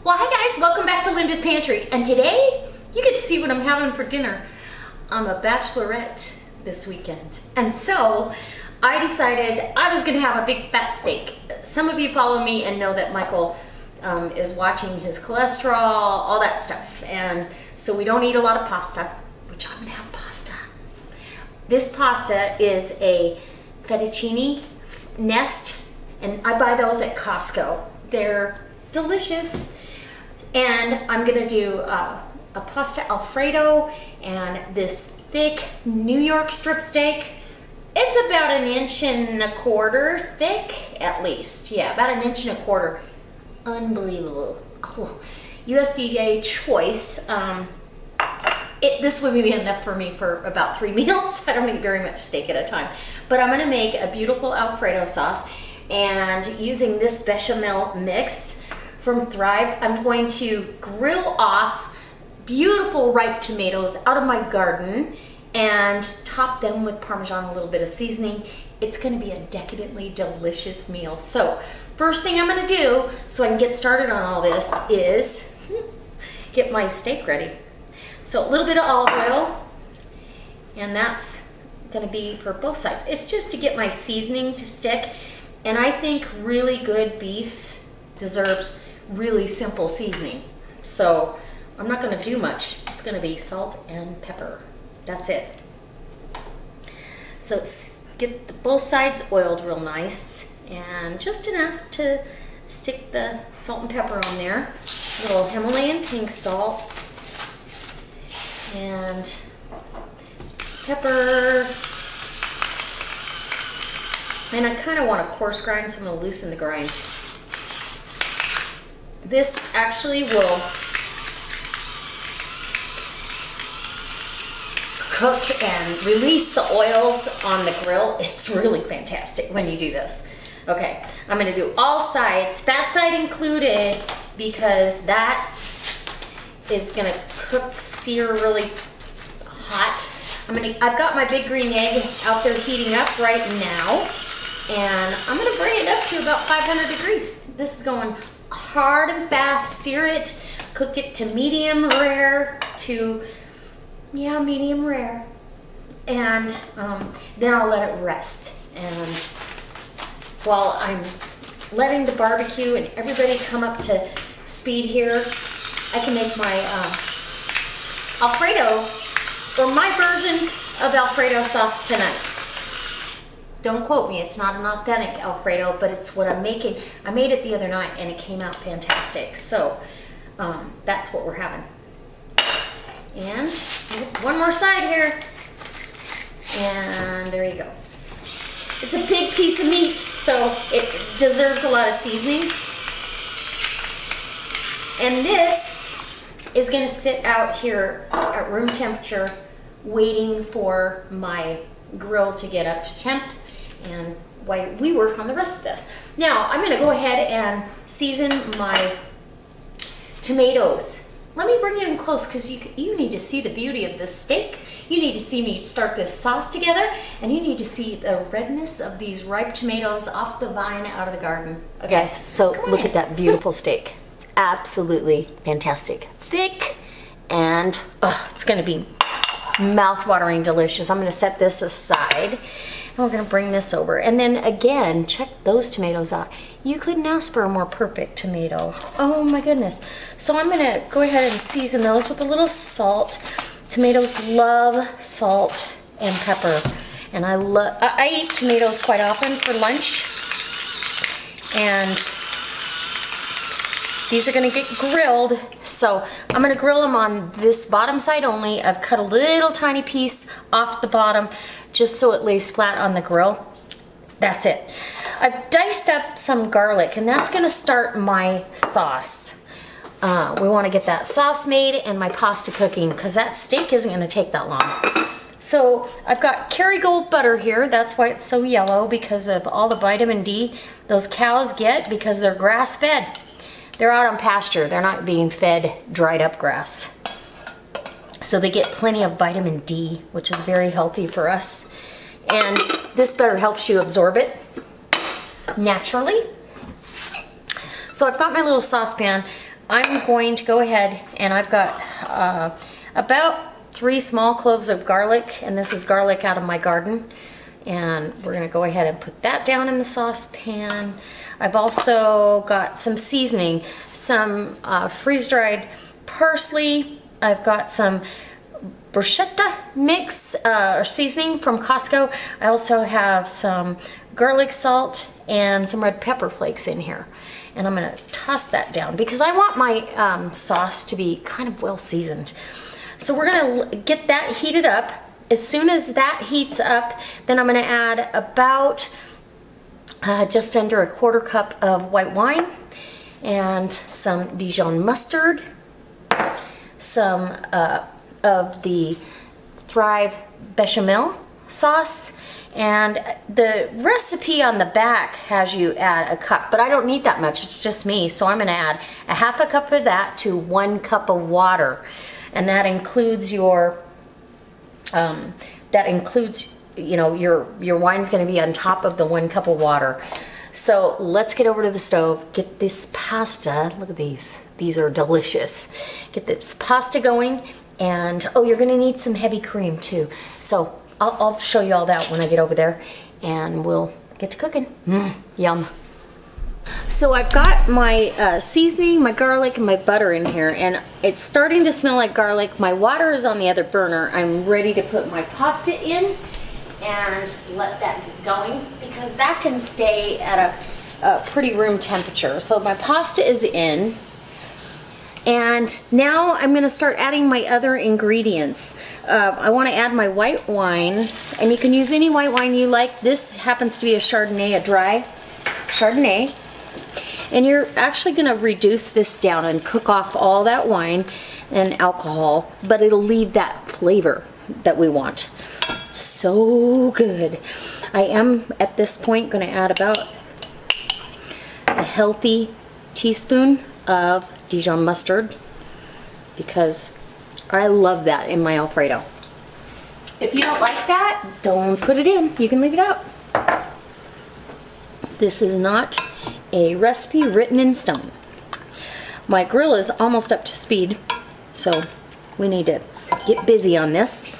Well, hi guys, welcome back to Linda's Pantry. And today, you get to see what I'm having for dinner. I'm a bachelorette this weekend. And so, I decided I was gonna have a big fat steak. Some of you follow me and know that Michael is watching his cholesterol, all that stuff. And so we don't eat a lot of pasta, which I'm gonna have pasta. This pasta is a fettuccine nest, and I buy those at Costco. They're delicious. And I'm gonna do a pasta Alfredo and this thick New York strip steak. It's about 1.25 inches thick, at least. Yeah, about 1.25 inches. Unbelievable. Oh, USDA choice. This would be enough for me for about 3 meals. I don't eat very much steak at a time. But I'm gonna make a beautiful Alfredo sauce, and using this bechamel mix from Thrive, I'm going to grill off beautiful ripe tomatoes out of my garden and top them with Parmesan, a little bit of seasoning. It's gonna be a decadently delicious meal. So first thing I'm gonna do, so I can get started on all this, is get my steak ready. So a little bit of olive oil, and that's gonna be for both sides. It's just to get my seasoning to stick, and I think really good beef deserves really simple seasoning. So I'm not gonna do much. It's gonna be salt and pepper. That's it. So get both sides oiled real nice, and just enough to stick the salt and pepper on there. A little Himalayan pink salt and pepper. And I kind of want a coarse grind, so I'm going to loosen the grind. This actually will cook and release the oils on the grill. It's really fantastic when you do this. Okay, I'm going to do all sides, fat side included, because that is going to sear really hot. I've got my big green egg out there heating up right now, and I'm going to bring it up to about 500 degrees. This is going hard and fast. Sear it, cook it to medium rare to, yeah, medium rare, and then I'll let it rest. And while I'm letting the barbecue and everybody come up to speed here, I can make my Alfredo, or my version of Alfredo sauce tonight. Don't quote me, it's not an authentic Alfredo, but it's what I'm making. I made it the other night and it came out fantastic. So that's what we're having. And one more side here. And there you go. It's a big piece of meat, so it deserves a lot of seasoning. And this is gonna sit out here at room temperature, waiting for my grill to get up to temp, and while we work on the rest of this. Now, I'm gonna go ahead and season my tomatoes. Let me bring you in close, because you need to see the beauty of this steak. You need to see me start this sauce together, and you need to see the redness of these ripe tomatoes off the vine out of the garden. Okay, guys, so look at that beautiful steak. Absolutely fantastic. Thick, and it's gonna be mouth-watering delicious. I'm gonna set this aside, and we're gonna bring this over. And then again, check those tomatoes out. You couldn't ask for a more perfect tomato. Oh my goodness. So I'm gonna go ahead and season those with a little salt. Tomatoes love salt and pepper. And I eat tomatoes quite often for lunch. And these are gonna get grilled. So I'm gonna grill them on this bottom side only. I've cut a little tiny piece off the bottom just so it lays flat on the grill. That's it. I've diced up some garlic, and that's gonna start my sauce. We wanna get that sauce made and my pasta cooking, because that steak isn't gonna take that long. So I've got Kerrygold butter here. That's why it's so yellow, because of all the vitamin D those cows get because they're grass-fed. They're out on pasture. They're not being fed dried up grass. So they get plenty of vitamin D, which is very healthy for us. And this butter helps you absorb it naturally. So I've got my little saucepan. I'm going to go ahead and I've got about 3 small cloves of garlic, and this is garlic out of my garden. And we're gonna go ahead and put that down in the saucepan. I've also got some seasoning, some freeze-dried parsley. I've got some bruschetta mix or seasoning from Costco. I also have some garlic salt and some red pepper flakes in here. And I'm gonna toss that down because I want my sauce to be kind of well seasoned. So we're gonna get that heated up. As soon as that heats up, then I'm gonna add about just under 1/4 cup of white wine and some Dijon mustard, some of the Thrive bechamel sauce, and the recipe on the back has you add 1 cup, but I don't need that much, it's just me, so I'm gonna add 1/2 cup of that to 1 cup of water, and that includes your you know, your wine's gonna be on top of the 1 cup of water. So let's get over to the stove, get this pasta, look at these are delicious. Get this pasta going, and oh, you're gonna need some heavy cream too. So I'll show you all that when I get over there, and we'll get to cooking. Yum. So I've got my seasoning, my garlic, and my butter in here, and it's starting to smell like garlic. My water is on the other burner. I'm ready to put my pasta in and let that get going because that can stay at a pretty room temperature. So my pasta is in, and now I'm going to start adding my other ingredients. I want to add my white wine, and you can use any white wine you like. This happens to be a Chardonnay, a dry Chardonnay. And you're actually going to reduce this down and cook off all that wine and alcohol, but it'll leave that flavor that we want. So good. I am at this point going to add about a healthy teaspoon of Dijon mustard because I love that in my Alfredo. If you don't like that, don't put it in. You can leave it out. This is not a recipe written in stone. My grill is almost up to speed, so we need to get busy on this.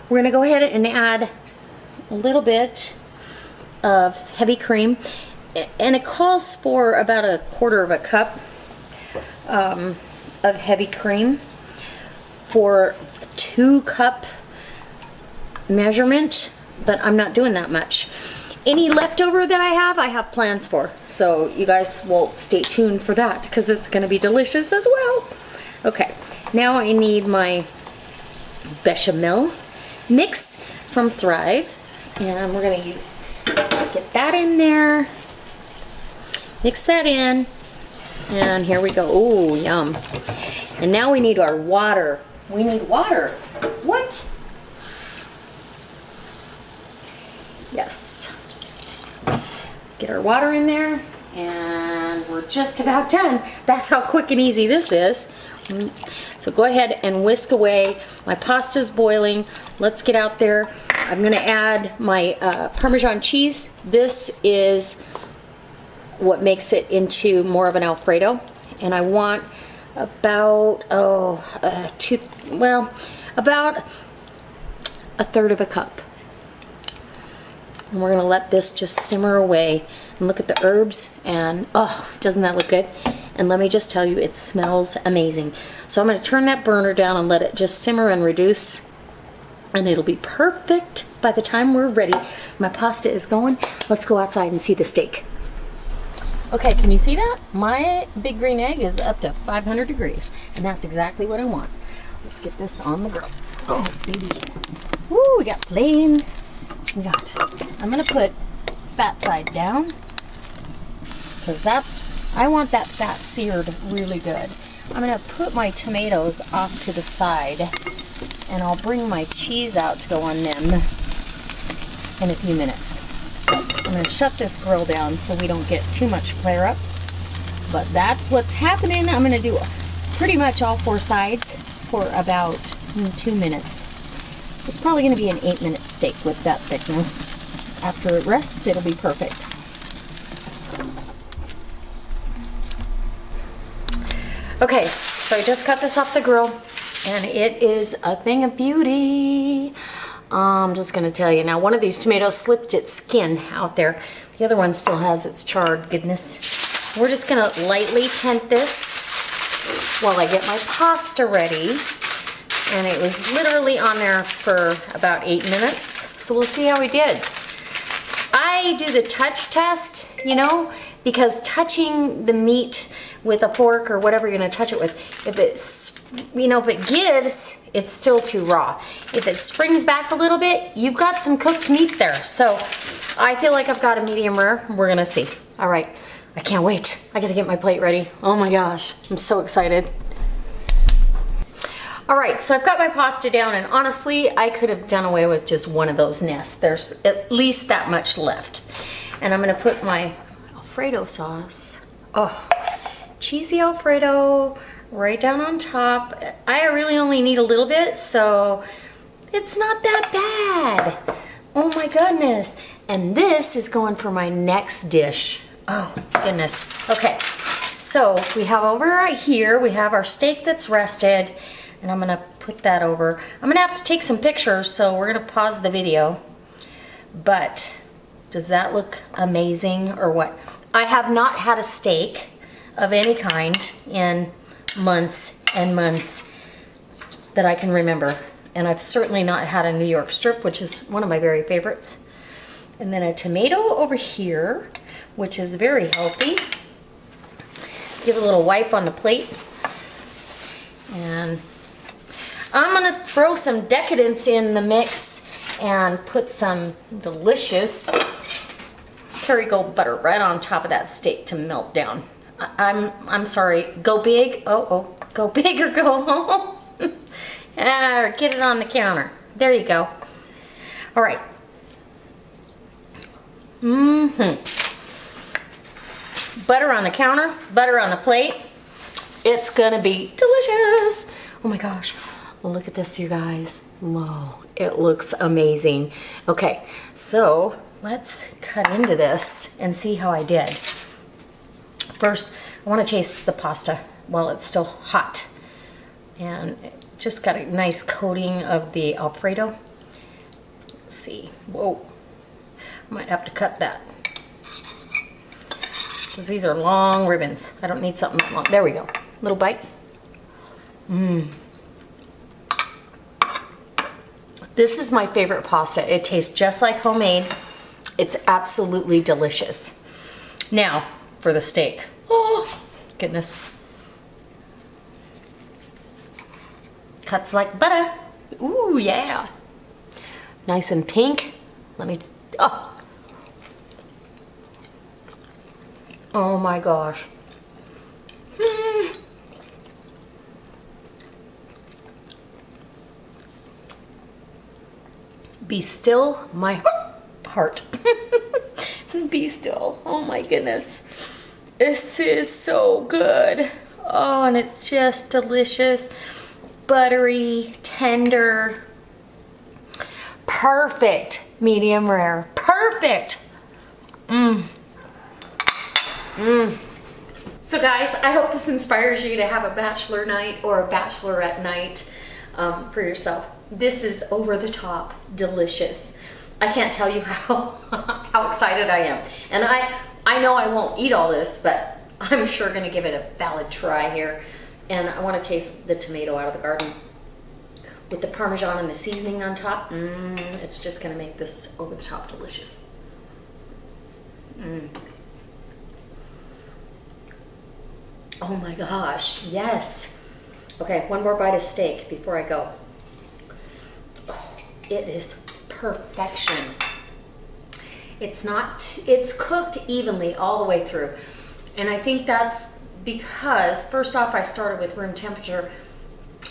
We're going to go ahead and add a little bit of heavy cream, and it calls for about 1/4 cup of heavy cream for 2 cup measurement, but I'm not doing that much. Any leftover that I have plans for, so you guys will stay tuned for that because it's going to be delicious as well. Okay, now I need my bechamel mix from Thrive, and we're going to get that in there, mix that in, and here we go. Oh, yum. And now we need our water. We need water. What? Yes. Get our water in there, and we're just about done. That's how quick and easy this is. So go ahead and whisk away. My pasta's boiling. Let's get out there. I'm going to add my Parmesan cheese. This is what makes it into more of an Alfredo, and I want about about 1/3 cup. And we're going to let this just simmer away. And look at the herbs, and oh, doesn't that look good? And let me just tell you, it smells amazing. So I'm going to turn that burner down and let it just simmer and reduce, and it'll be perfect by the time we're ready. My pasta is going. Let's go outside and see the steak. Okay, can you see that? My big green egg is up to 500 degrees, and that's exactly what I want. Let's get this on the grill. Oh, baby. Woo, we got flames. I'm gonna put fat side down because I want that fat seared really good. I'm gonna put my tomatoes off to the side, and I'll bring my cheese out to go on them in a few minutes. I'm gonna shut this grill down so we don't get too much flare up, but that's what's happening. I'm gonna do pretty much all 4 sides for about 2 minutes. It's probably going to be an 8-minute steak with that thickness. After it rests, it'll be perfect. Okay, so I just cut this off the grill, and it is a thing of beauty. I'm just gonna tell you now, one of these tomatoes slipped its skin out there. The other one still has its charred goodness. We're just gonna lightly tint this while I get my pasta ready. And it was literally on there for about 8 minutes. So we'll see how we did. I do the touch test, you know, because touching the meat with a fork or whatever you're gonna touch it with, if it's, you know, if it gives, it's still too raw. If it springs back a little bit, you've got some cooked meat there. So I feel like I've got a medium rare. We're gonna see. All right, I can't wait. I gotta get my plate ready. Oh my gosh, I'm so excited. All right, so I've got my pasta down, and honestly, I could have done away with just one of those nests. There's at least that much left. And I'm gonna put my Alfredo sauce. Oh, cheesy Alfredo right down on top. I really only need a little bit, so it's not that bad. Oh my goodness. And this is going for my next dish. Oh goodness. Okay, so we have over right here, we have our steak that's rested, and I'm gonna put that over. I'm gonna have to take some pictures, so we're gonna pause the video. But does that look amazing or what? I have not had a steak of any kind in months and months that I can remember. And I've certainly not had a New York strip, which is one of my very favorites. And then a tomato over here, which is very healthy. Give it a little wipe on the plate. And I'm gonna throw some decadence in the mix and put some delicious Kerrygold butter right on top of that steak to melt down. I'm sorry, go big, go big or go home. Or get it on the counter. There you go. All right. Butter on the counter, butter on the plate. It's gonna be delicious. Oh my gosh, look at this, you guys. Whoa, it looks amazing. Okay, so let's cut into this and see how I did. First, I want to taste the pasta while it's still hot. And it just got a nice coating of the Alfredo. Let's see. Whoa. I might have to cut that. Because these are long ribbons. I don't need something that long. There we go. Little bite. This is my favorite pasta. It tastes just like homemade. It's absolutely delicious. Now, for the steak. Oh, goodness. Cuts like butter. Ooh, yeah. Nice and pink. Let me, oh my gosh. Be still, my heart. Be still. Oh my goodness. This is so good. Oh, and it's just delicious. Buttery, tender. Perfect. Medium rare. Perfect. So guys, I hope this inspires you to have a bachelor night or a bachelorette night for yourself. This is over the top delicious. I can't tell you how excited I am. And I know I won't eat all this, but I'm sure gonna give it a valid try here. And I wanna taste the tomato out of the garden with the Parmesan and the seasoning on top. It's just gonna make this over the top delicious. Oh my gosh, yes. Okay, one more bite of steak before I go. Oh, it is perfection. It's cooked evenly all the way through. And I think that's because, first off, I started with room temperature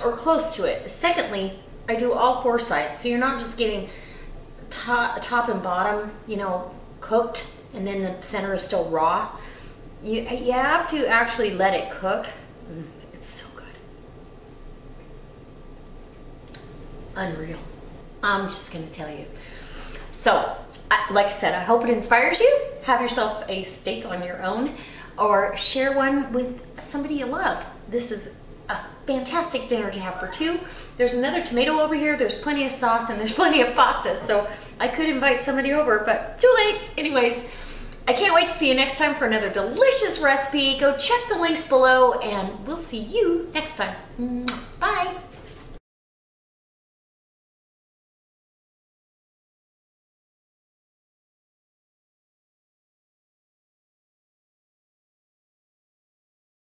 or close to it. Secondly, I do all 4 sides, so you're not just getting top and bottom, you know, cooked, and then the center is still raw. You have to actually let it cook. It's so good. Unreal. I'm just gonna tell you. So, like I said, I hope it inspires you. Have yourself a steak on your own, or share one with somebody you love. This is a fantastic dinner to have for two. There's another tomato over here, there's plenty of sauce, and there's plenty of pasta, so I could invite somebody over, but too late. Anyways, I can't wait to see you next time for another delicious recipe. Go check the links below, and we'll see you next time. Bye.